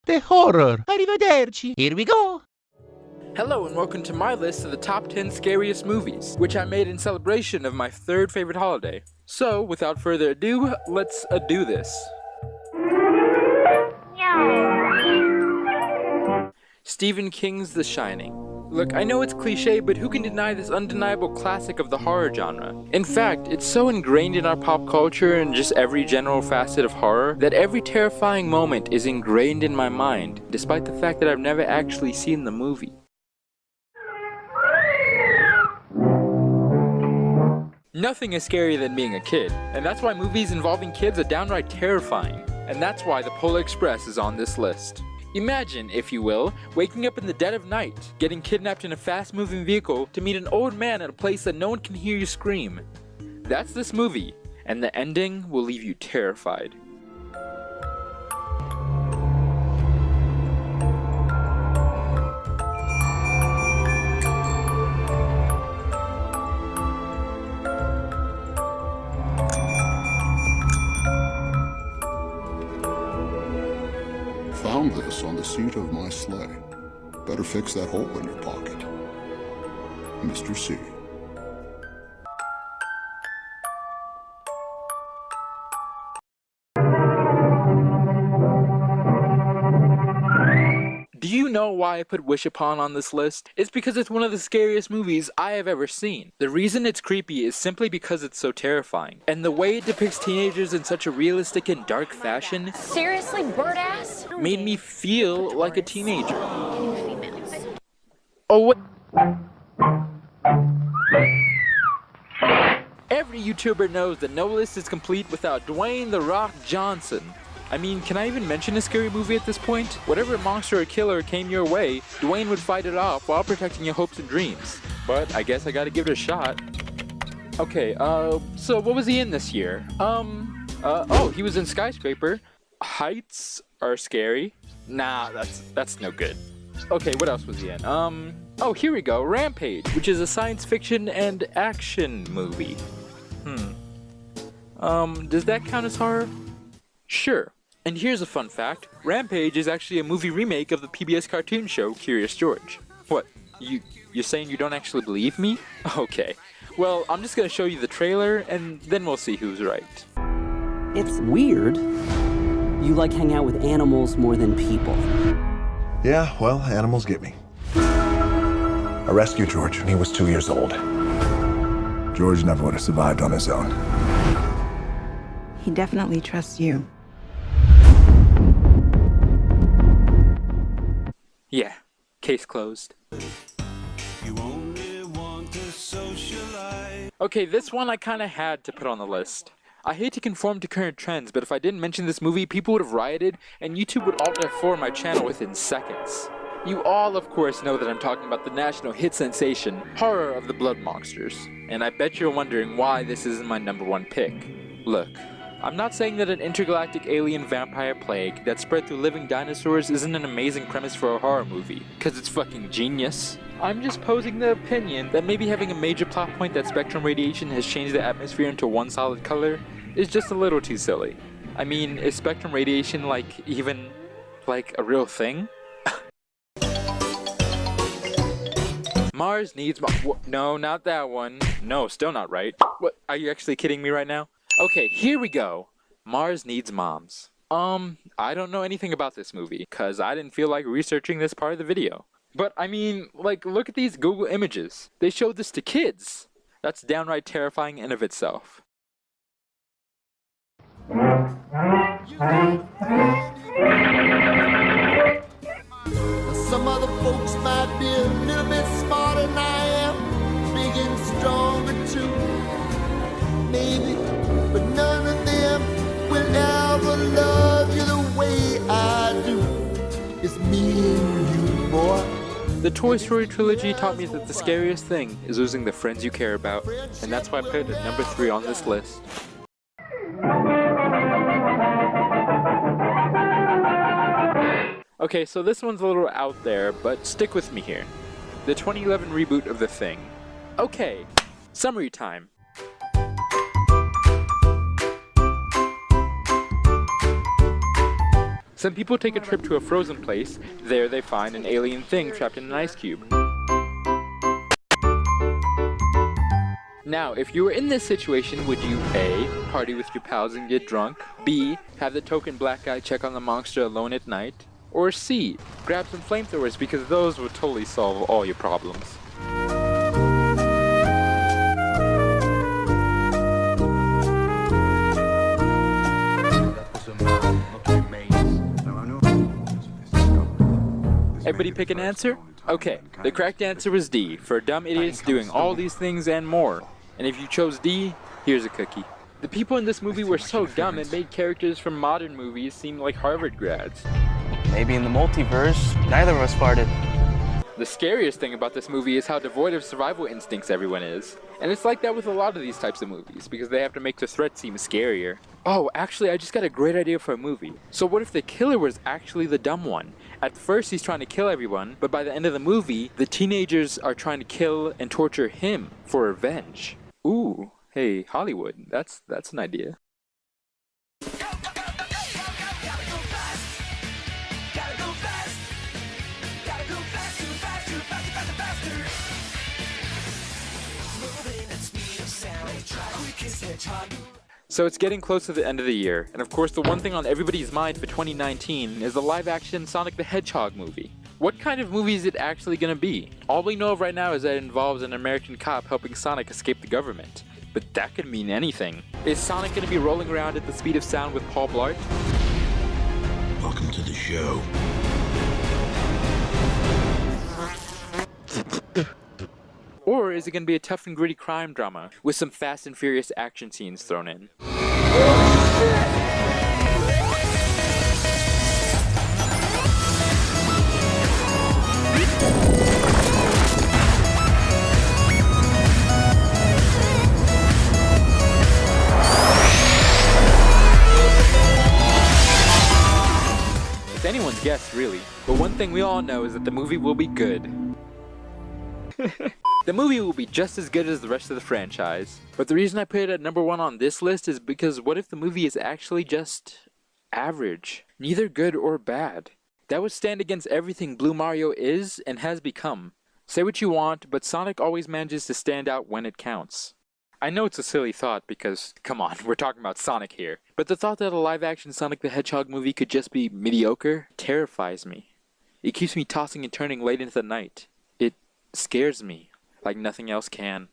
The horror. Arrivederci. Here we go. Hello and welcome to my list of the top 10 scariest movies, which I made in celebration of my third favorite holiday. So, without further ado, let's do this. Stephen King's The Shining. Look, I know it's cliche, but who can deny this undeniable classic of the horror genre? In fact, it's so ingrained in our pop culture and just every general facet of horror that every terrifying moment is ingrained in my mind, despite the fact that I've never actually seen the movie. Nothing is scarier than being a kid, and that's why movies involving kids are downright terrifying, and that's why The Polar Express is on this list. Imagine, if you will, waking up in the dead of night, getting kidnapped in a fast-moving vehicle to meet an old man at a place that no one can hear you scream. That's this movie, and the ending will leave you terrified. Found this on the seat of my sleigh. Better fix that hole in your pocket. Mr. C. Do you know why I put Wish Upon on this list? It's because it's one of the scariest movies I have ever seen. The reason it's creepy is simply because it's so terrifying. And the way it depicts teenagers in such a realistic and dark fashion seriously, bird ass? made me feel like a teenager. Oh, what? Every YouTuber knows that no list is complete without Dwayne "The Rock" Johnson. I mean, can I even mention a scary movie at this point? Whatever monster or killer came your way, Dwayne would fight it off while protecting your hopes and dreams. But I guess I gotta give it a shot. Okay, so what was he in this year? Oh, he was in Skyscraper. Heights are scary. Nah, that's no good. Okay, what else was he in? Oh, here we go, Rampage, which is a science fiction and action movie. Does that count as horror? Sure. And here's a fun fact, Rampage is actually a movie remake of the PBS cartoon show Curious George. What, you're saying you don't actually believe me? Okay, well, I'm just gonna show you the trailer and then we'll see who's right. It's weird. You like hang out with animals more than people. Yeah, well, animals get me. I rescued George when he was 2 years old. George never would have survived on his own. He definitely trusts you. Yeah, case closed. Okay, this one I kinda had to put on the list. I hate to conform to current trends, but if I didn't mention this movie, people would have rioted, and YouTube would alter for my channel within seconds. You all, of course, know that I'm talking about the national hit sensation, Horror of the Blood Monsters. And I bet you're wondering why this isn't my #1 pick. Look, I'm not saying that an intergalactic alien vampire plague that spread through living dinosaurs isn't an amazing premise for a horror movie, cause it's fucking genius. I'm just posing the opinion that maybe having a major plot point that spectrum radiation has changed the atmosphere into one solid color is just a little too silly. I mean, is spectrum radiation even a real thing? Mars needs no, not that one. No, still not right. What, are you actually kidding me right now? Okay, here we go. Mars Needs Moms. I don't know anything about this movie, cause I didn't feel like researching this part of the video. But I mean, look at these Google images. They showed this to kids. That's downright terrifying in of itself. Some other folks might be a little bit smarter than I am, big and stronger too, maybe, but none of them will ever love you the way I do. It's me and you, boy. The Toy Story trilogy taught me that the scariest thing is losing the friends you care about, and that's why I put it at #3 on this list. Okay, so this one's a little out there, but stick with me here. The 2011 reboot of The Thing. Okay, summary time. Some people take a trip to a frozen place. There they find an alien thing trapped in an ice cube. Now, if you were in this situation, would you A. party with your pals and get drunk, B. have the token black guy check on the monster alone at night, or C. grab some flamethrowers because those would totally solve all your problems? Everybody pick an answer? Okay, the correct answer was D, for dumb idiots doing all these things and more. And if you chose D, here's a cookie. The people in this movie were so dumb it made characters from modern movies seem like Harvard grads. Maybe in the multiverse, neither of us farted. The scariest thing about this movie is how devoid of survival instincts everyone is. And it's like that with a lot of these types of movies, because they have to make the threat seem scarier. Oh, actually, I just got a great idea for a movie. So what if the killer was actually the dumb one? At first he's trying to kill everyone, but by the end of the movie, the teenagers are trying to kill and torture him for revenge. Ooh, hey, Hollywood, that's an idea. So it's getting close to the end of the year, and of course the one thing on everybody's mind for 2019 is the live-action Sonic the Hedgehog movie. What kind of movie is it actually gonna be? All we know of right now is that it involves an American cop helping Sonic escape the government. But that could mean anything. Is Sonic gonna be rolling around at the speed of sound with Paul Blart? Welcome to the show. Or is it going to be a tough and gritty crime drama with some Fast and Furious action scenes thrown in? It's anyone's guess, really. But one thing we all know is that the movie will be good. The movie will be just as good as the rest of the franchise. But the reason I put it at number 1 on this list is because what if the movie is actually just average? Neither good or bad. That would stand against everything Blue Mario is and has become. Say what you want, but Sonic always manages to stand out when it counts. I know it's a silly thought because, come on, we're talking about Sonic here. But the thought that a live-action Sonic the Hedgehog movie could just be mediocre terrifies me. It keeps me tossing and turning late into the night. It scares me like nothing else can.